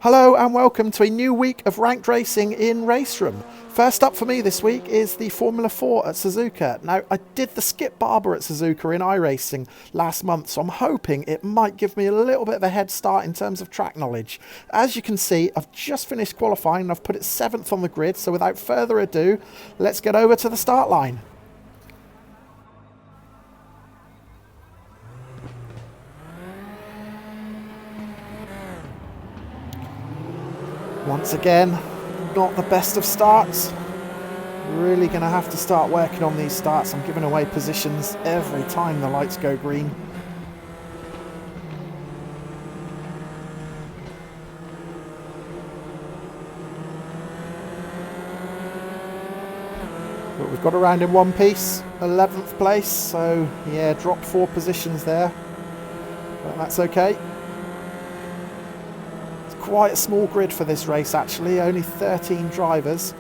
Hello and welcome to a new week of ranked racing in RaceRoom. First up for me this week is the Formula 4 at Suzuka. Now, I did the Skip Barber at Suzuka in iRacing last month, so I'm hoping it might give me a little bit of a head start in terms of track knowledge. As you can see, I've just finished qualifying and I've put it 7th on the grid, so without further ado, let's get over to the start line. Once again, not the best of starts. Really going to have to start working on these starts. I'm giving away positions every time the lights go green. But we've got around in one piece, 11th place, so yeah, dropped 4 positions there. But that's okay. Quite a small grid for this race actually, only 13 drivers.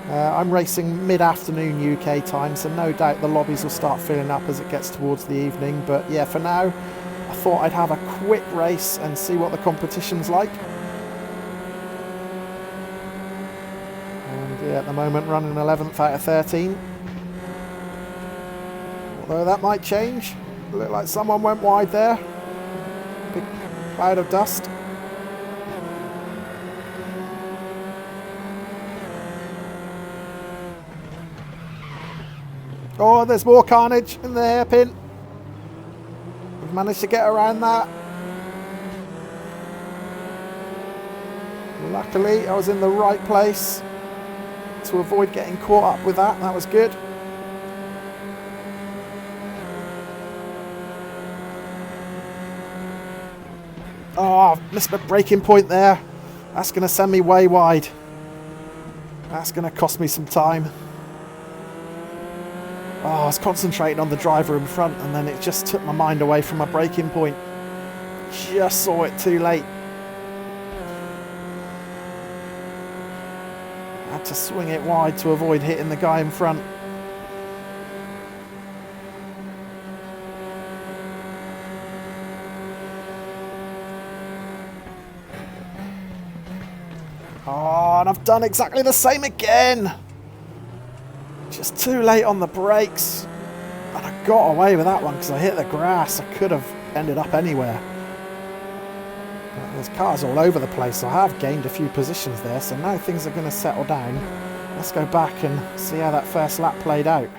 I'm racing mid-afternoon UK time, so no doubt the lobbies will start filling up as it gets towards the evening, but yeah, for now I thought I'd have a quick race and see what the competition's like. And yeah, at the moment running 11th out of 13, although that might change. Looked like someone went wide there, big cloud of dust. Oh, there's more carnage in the hairpin. We've managed to get around that. Luckily, I was in the right place to avoid getting caught up with that. That was good. Oh, missed my braking point there. That's going to send me way wide. That's going to cost me some time. Oh, I was concentrating on the driver in front and then it just took my mind away from my braking point. Just saw it too late. Had to swing it wide to avoid hitting the guy in front. Oh, and I've done exactly the same again. Just too late on the brakes, and I got away with that one because I hit the grass. I could have ended up anywhere. But there's cars all over the place, so I have gained a few positions there, so now things are going to settle down. Let's go back and see how that first lap played out.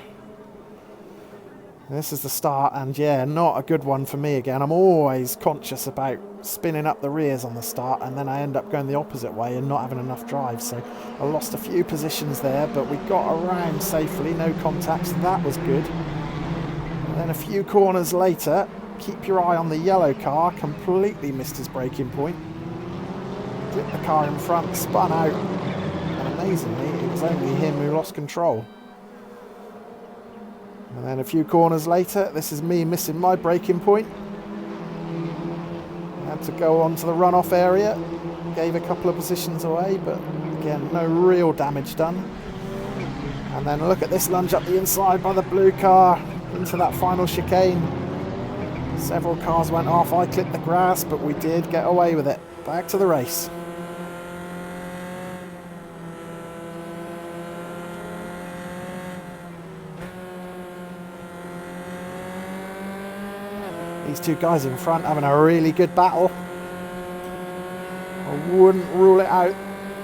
This is the start, and yeah, not a good one for me again. I'm always conscious about spinning up the rears on the start, and then I end up going the opposite way and not having enough drive. So I lost a few positions there, but we got around safely, no contacts, that was good. And then a few corners later, keep your eye on the yellow car, completely missed his braking point. Clipped the car in front, spun out, and amazingly, it was only him who lost control. And then a few corners later, this is me missing my braking point. I had to go on to the runoff area. Gave a couple of positions away, but again, no real damage done. And then look at this lunge up the inside by the blue car into that final chicane. Several cars went off. I clipped the grass, but we did get away with it. Back to the race. These two guys in front having a really good battle. I wouldn't rule it out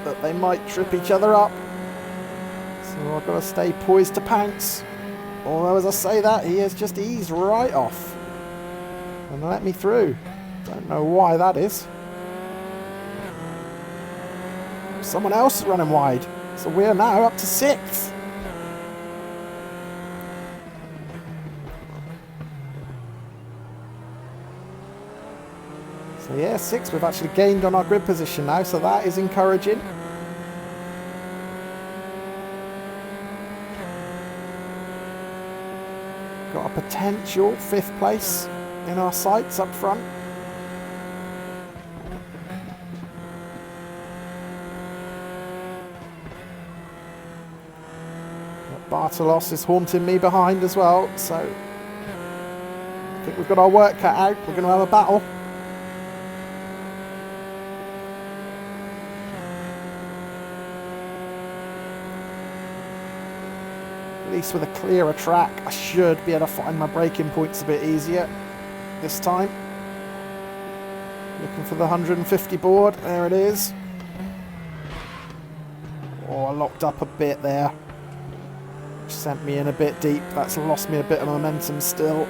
that they might trip each other up. So I've got to stay poised to pounce. Although as I say that, he has just eased right off and let me through. Don't know why that is. Someone else is running wide. So we're now up to 6th. So yeah, 6th, we've actually gained on our grid position now, so that is encouraging. Got a potential 5th place in our sights up front. But Bartolos is haunting me behind as well, so I think we've got our work cut out. We're going to have a battle. At least with a clearer track, I should be able to find my braking points a bit easier this time. Looking for the 150 board. There it is. Oh, I locked up a bit there. Which sent me in a bit deep. That's lost me a bit of momentum still.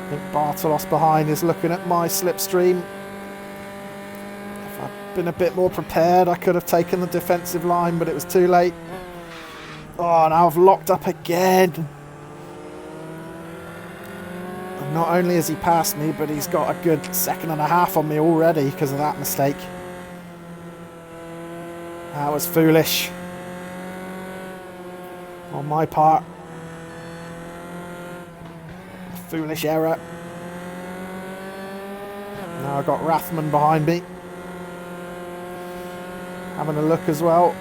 I think Bartolos behind is looking at my slipstream. If I'd been a bit more prepared, I could have taken the defensive line, but it was too late. Oh, now I've locked up again. And not only has he passed me, but he's got a good second and a half on me already because of that mistake. That was foolish on my part. Foolish error. Now I've got Rathman behind me. Having a look as well.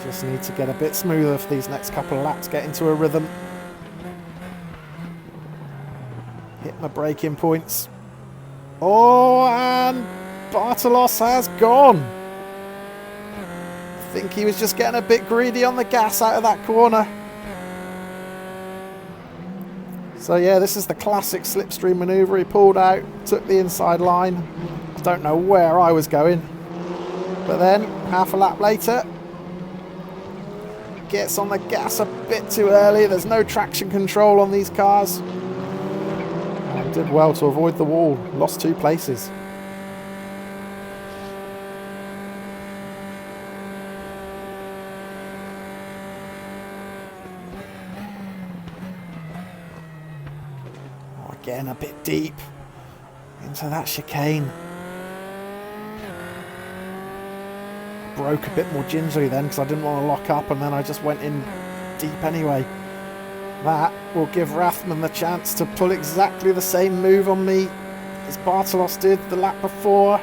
Just need to get a bit smoother for these next couple of laps, get into a rhythm. Hit my braking points. Oh, and Bartolos has gone. I think he was just getting a bit greedy on the gas out of that corner. So yeah, this is the classic slipstream manoeuvre. He pulled out, took the inside line. I don't know where I was going. But then, half a lap later, gets on the gas a bit too early. There's no traction control on these cars. And did well to avoid the wall. Lost 2 places. Oh, again a bit deep into that chicane. Broke a bit more gingerly then because I didn't want to lock up, and then I just went in deep anyway. That will give Rathman the chance to pull exactly the same move on me as Bartolos did the lap before.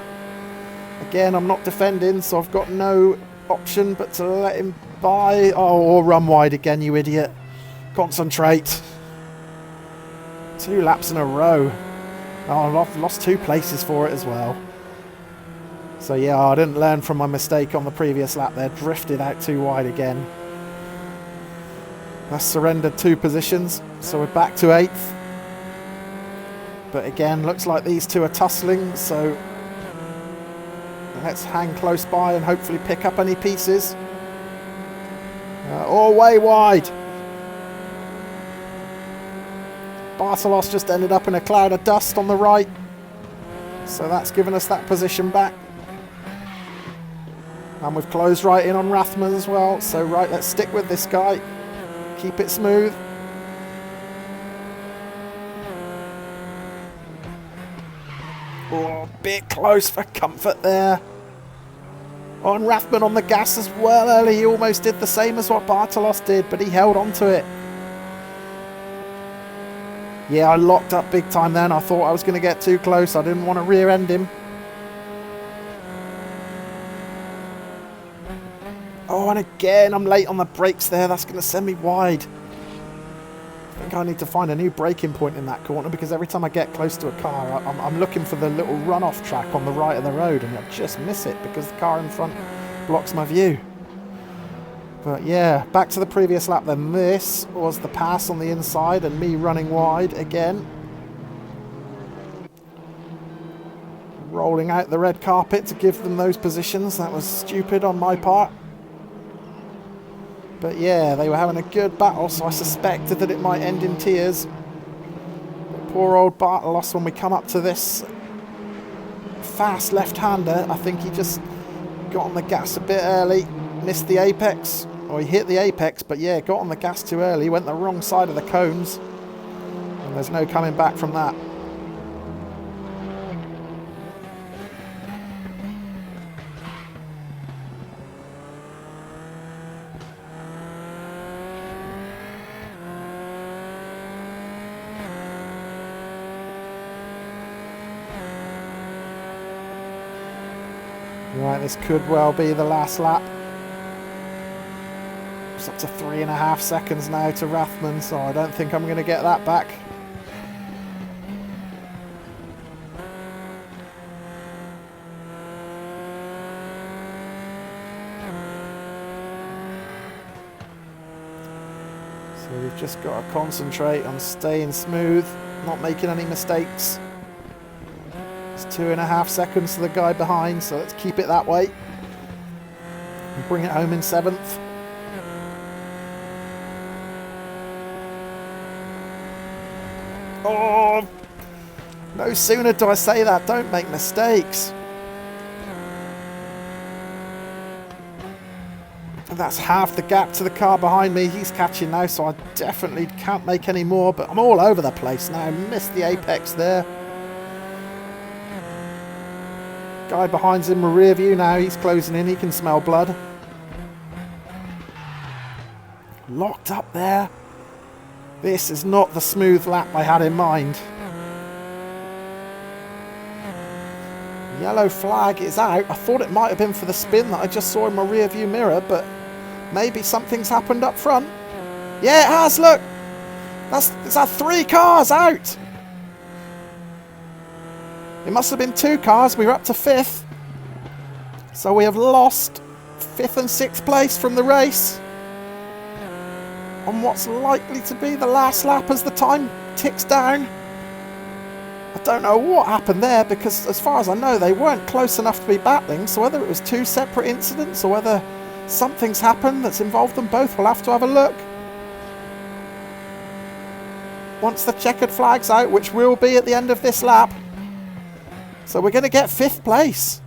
Again, I'm not defending, so I've got no option but to let him by. Oh, or run wide again, you idiot. Concentrate. 2 laps in a row. Oh, I've lost 2 places for it as well. So yeah, I didn't learn from my mistake on the previous lap there. Drifted out too wide again. I surrendered 2 positions, so we're back to 8th. But again, looks like these 2 are tussling, so let's hang close by and hopefully pick up any pieces. Oh, way wide. Bartolos just ended up in a cloud of dust on the right. So that's given us that position back. And we've closed right in on Rathman as well. So right, let's stick with this guy. Keep it smooth. Oh, a bit close for comfort there. Oh, and Rathman on the gas as well early. He almost did the same as what Bartolos did, but he held on to it. Yeah, I locked up big time then. I thought I was going to get too close. I didn't want to rear end him. Oh, and again, I'm late on the brakes there. That's going to send me wide. I think I need to find a new braking point in that corner because every time I get close to a car, I'm looking for the little runoff track on the right of the road, and I just miss it because the car in front blocks my view. But yeah, back to the previous lap then. This was the pass on the inside and me running wide again. Rolling out the red carpet to give them those positions. That was stupid on my part. But yeah, they were having a good battle, so I suspected that it might end in tears. But poor old Bartolos, when we come up to this fast left-hander, I think he just got on the gas a bit early, missed the apex. Or he hit the apex, but yeah, got on the gas too early, went the wrong side of the cones. And there's no coming back from that. Right, this could well be the last lap. It's up to 3.5 seconds now to Rathman, so I don't think I'm going to get that back. So we've just got to concentrate on staying smooth, not making any mistakes. It's 2.5 seconds to the guy behind, so let's keep it that way. And bring it home in 7th. Oh! No sooner do I say that, don't make mistakes. That's half the gap to the car behind me. He's catching now, so I definitely can't make any more, but I'm all over the place now. Missed the apex there. Guy behind's in my rear view now. He's closing in. He can smell blood. Locked up there. This is not the smooth lap I had in mind. Yellow flag is out. I thought it might have been for the spin that I just saw in my rear view mirror, but maybe something's happened up front. Yeah, it has, look! It's had 3 cars out! It must have been 2 cars. We were up to 5th. So we have lost 5th and 6th place from the race. On what's likely to be the last lap as the time ticks down. I don't know what happened there, because as far as I know they weren't close enough to be battling, so whether it was 2 separate incidents or whether something's happened that's involved them both, we'll have to have a look. Once the checkered flag's out, which will be at the end of this lap. So we're going to get 5th place.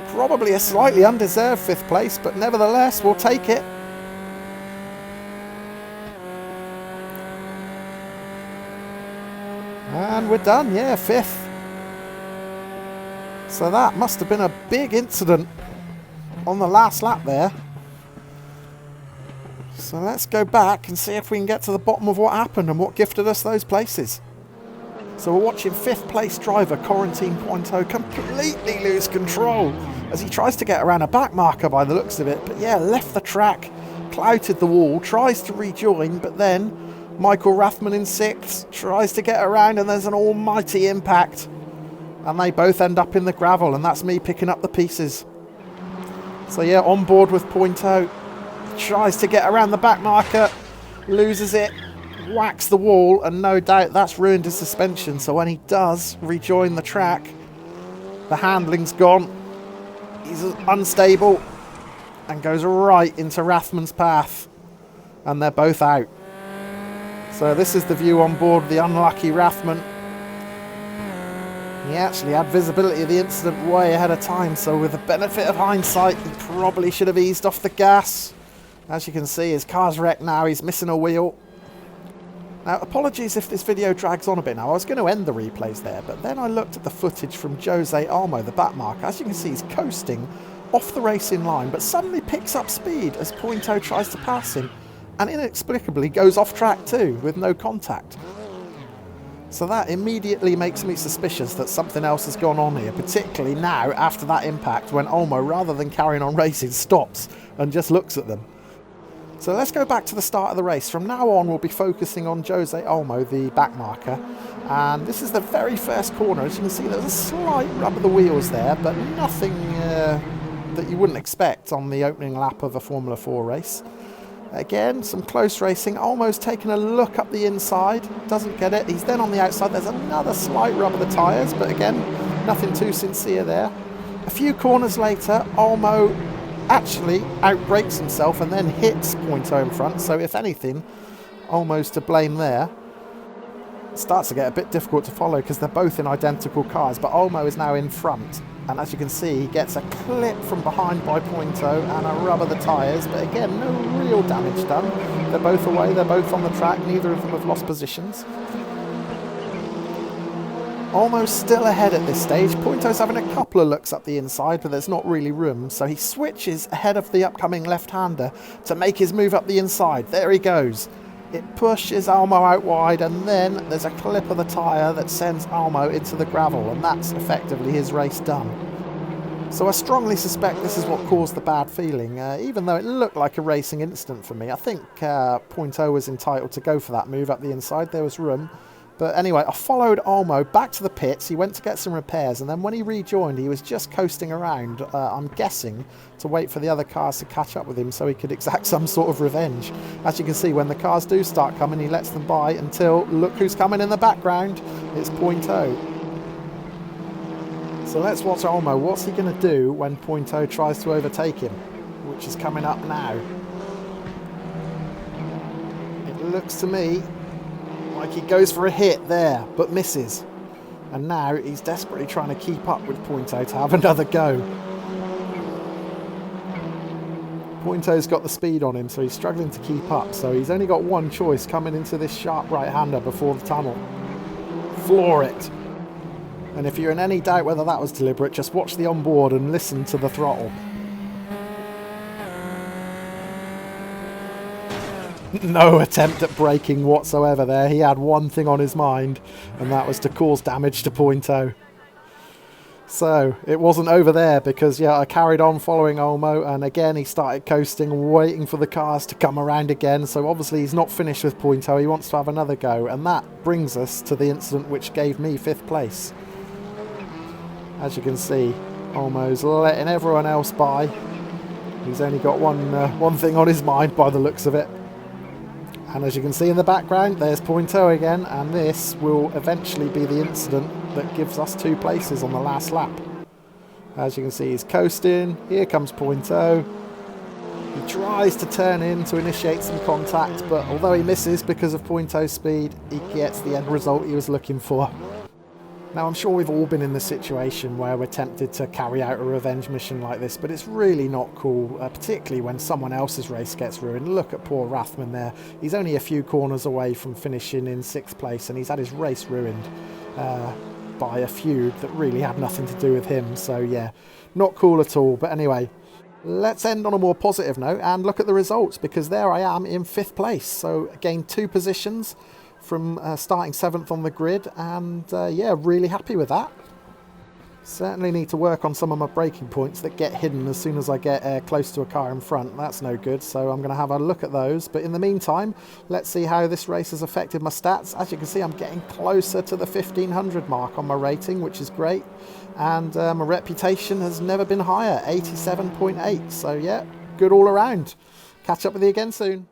Probably a slightly undeserved 5th place, but nevertheless we'll take it. And we're done, yeah, 5th. So that must have been a big incident on the last lap there. So let's go back and see if we can get to the bottom of what happened and what gifted us those places. So we're watching 5th place driver Corentin Pointeau completely lose control as he tries to get around a back marker by the looks of it. But yeah, left the track, clouted the wall, tries to rejoin, but then Michael Rathman in 6th tries to get around and there's an almighty impact. And they both end up in the gravel, and that's me picking up the pieces. So yeah, on board with Pointeau. Tries to get around the back marker, loses it, whacks the wall, and no doubt that's ruined his suspension. So when he does rejoin the track, the handling's gone. He's unstable and goes right into Rathman's path. And they're both out. So this is the view on board the unlucky Rathman. He actually had visibility of the incident way ahead of time, so with the benefit of hindsight, he probably should have eased off the gas. As you can see, his car's wrecked now, he's missing a wheel. Now, apologies if this video drags on a bit now. I was going to end the replays there, but then I looked at the footage from Jose Olmo, the back marker. As you can see, he's coasting off the racing line, but suddenly picks up speed as Pointeau tries to pass him, and inexplicably goes off track too, with no contact. So that immediately makes me suspicious that something else has gone on here, particularly now after that impact when Olmo, rather than carrying on racing, stops and just looks at them. So let's go back to the start of the race. From now on we'll be focusing on Jose Olmo, the back marker, and this is the very first corner. As you can see, there's a slight rub of the wheels there, but nothing that you wouldn't expect on the opening lap of a Formula 4 race. Again, some close racing. Olmo's taking a look up the inside, doesn't get it. He's then on the outside. There's another slight rub of the tyres, but again, nothing too sincere there. A few corners later, Olmo actually outbrakes himself and then hits Pointeau in front. So if anything, Olmo's to blame there. It starts to get a bit difficult to follow because they're both in identical cars, but Olmo is now in front. And as you can see, he gets a clip from behind by Pointeau and a rub of the tyres. But again, no real damage done. They're both away, they're both on the track. Neither of them have lost positions. Almost still ahead at this stage. Pointeau's having a couple of looks up the inside, but there's not really room. So he switches ahead of the upcoming left-hander to make his move up the inside. There he goes. It pushes Almo out wide, and then there's a clip of the tyre that sends Almo into the gravel, and that's effectively his race done. So I strongly suspect this is what caused the bad feeling. Even though it looked like a racing incident for me, I think Point O was entitled to go for that move up the inside. There was room. But anyway, I followed Almo back to the pits. He went to get some repairs, and then when he rejoined, he was just coasting around, I'm guessing, to wait for the other cars to catch up with him so he could exact some sort of revenge. As you can see, when the cars do start coming, he lets them by until, look who's coming in the background. It's Point O. So let's watch Almo. What's he going to do when Point O tries to overtake him, which is coming up now. It looks to me like he goes for a hit there, but misses. And now he's desperately trying to keep up with Point O to have another go. Point O's got the speed on him, so he's struggling to keep up. So he's only got one choice coming into this sharp right-hander before the tunnel. Floor it. And if you're in any doubt whether that was deliberate, just watch the onboard and listen to the throttle. No attempt at braking whatsoever there. He had one thing on his mind, and that was to cause damage to Point O. So it wasn't over there because, yeah, I carried on following Almo, and again he started coasting, waiting for the cars to come around again. So obviously he's not finished with Point O. He wants to have another go, and that brings us to the incident which gave me 5th place. As you can see, Almo's letting everyone else by. He's only got one thing on his mind by the looks of it. And as you can see in the background, there's Point O again, and this will eventually be the incident that gives us 2 places on the last lap. As you can see, he's coasting. Here comes Point O. He tries to turn in to initiate some contact, but although he misses because of Point O's speed, he gets the end result he was looking for. Now, I'm sure we've all been in the situation where we're tempted to carry out a revenge mission like this, but it's really not cool, particularly when someone else's race gets ruined. Look at poor Rathman there. He's only a few corners away from finishing in 6th place, and he's had his race ruined by a feud that really had nothing to do with him. So, yeah, not cool at all. But anyway, let's end on a more positive note and look at the results, because there I am in 5th place. So, again, 2 positions from starting 7th on the grid, and yeah, really happy with that. Certainly need to work on some of my braking points that get hidden as soon as I get close to a car in front. That's no good, so I'm going to have a look at those. But in the meantime, let's see how this race has affected my stats. As you can see, I'm getting closer to the 1500 mark on my rating, which is great, and my reputation has never been higher, 87.8. So yeah, good all around. Catch up with you again soon.